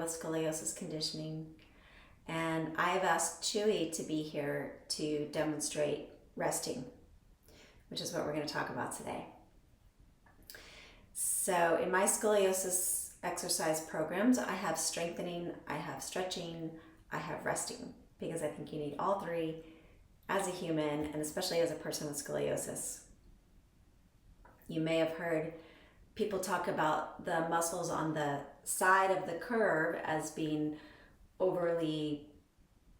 with Scoliosis Conditioning, and I've asked Chuey to be here to demonstrate resting, which is what we're going to talk about today. So in my scoliosis exercise programs, I have strengthening, I have stretching, I have resting, because I think you need all three as a human, and especially as a person with scoliosis. You may have heard people talk about the muscles on the side of the curve as being overly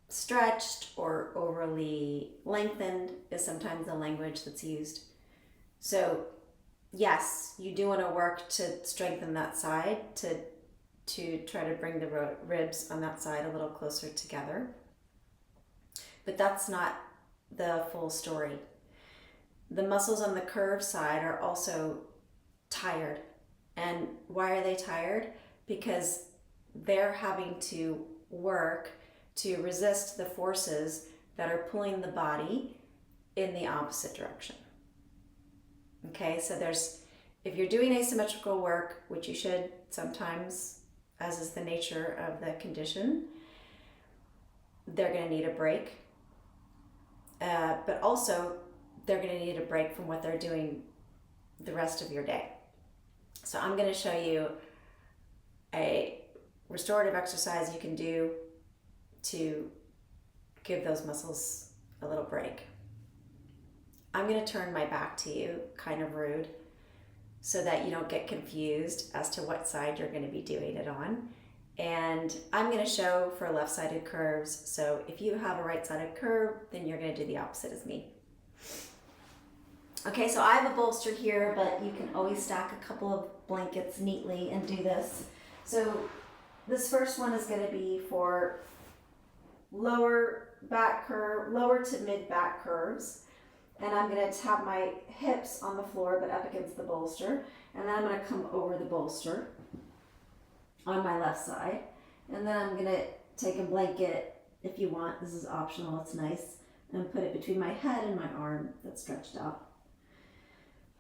stretched or overly lengthened, is sometimes the language that's used. So yes, you do want to work to strengthen that side, to try to bring the ribs on that side a little closer together. But that's not the full story. The muscles on the curved side are also tired. And why are they tired? Because they're having to work to resist the forces that are pulling the body in the opposite direction. Okay, so if you're doing asymmetrical work, which you should sometimes, as is the nature of the condition, they're going to need a break. But also, they're going to need a break from what they're doing the rest of your day. So I'm going to show you a restorative exercise you can do to give those muscles a little break. I'm going to turn my back to you, kind of rude, so that you don't get confused as to what side you're going to be doing it on. And I'm going to show for left-sided curves, so if you have a right-sided curve, then you're going to do the opposite as me. Okay, so I have a bolster here, but you can always stack a couple of blankets neatly and do this. So this first one is going to be for lower to mid back curves. And I'm going to tap my hips on the floor but up against the bolster. And then I'm going to come over the bolster on my left side. And then I'm going to take a blanket, if you want, this is optional, it's nice, and put it between my head and my arm that's stretched out.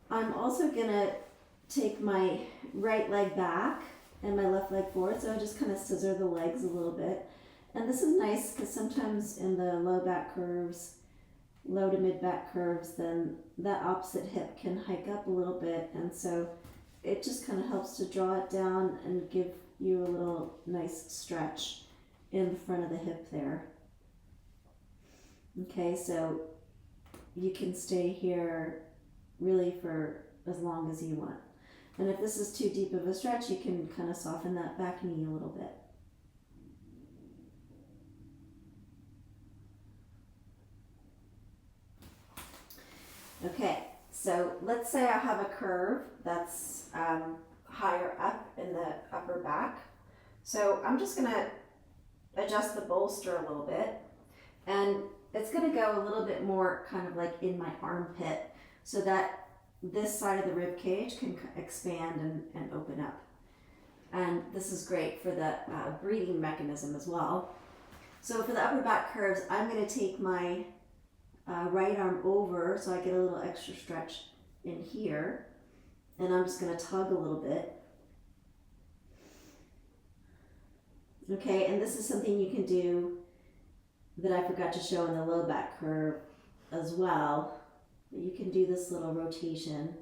I'm also going to take my right leg back and my left leg forward, so I just kind of scissor the legs a little bit. And this is nice because sometimes in the low to mid back curves, then that opposite hip can hike up a little bit, and so it just kind of helps to draw it down and give you a little nice stretch in the front of the hip there. Okay, so you can stay here really for as long as you want. And if this is too deep of a stretch, you can kind of soften that back knee a little bit. Okay, so let's say I have a curve that's higher up in the upper back. So I'm just going to adjust the bolster a little bit, and it's going to go a little bit more kind of like in my armpit so that this side of the rib cage can expand and open up. And this is great for the breathing mechanism as well. So for the upper back curves, I'm going to take my right arm over so I get a little extra stretch in here, and I'm just going to tug a little bit. Okay, and this is something you can do that I forgot to show in the low back curve as well. You can do this little rotation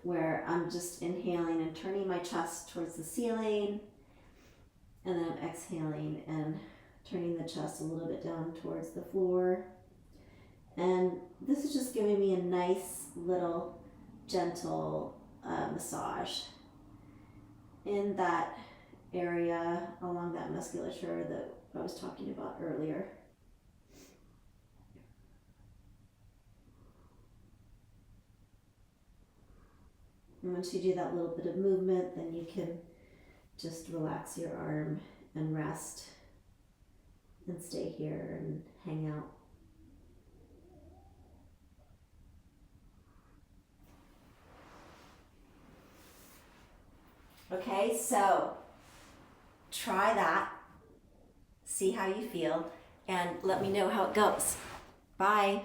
where I'm just inhaling and turning my chest towards the ceiling, and then I'm exhaling and turning the chest a little bit down towards the floor. And this is just giving me a nice little gentle massage in that area along that musculature that I was talking about earlier. And once you do that little bit of movement, then you can just relax your arm and rest and stay here and hang out. Okay, so try that, see how you feel, and let me know how it goes. Bye.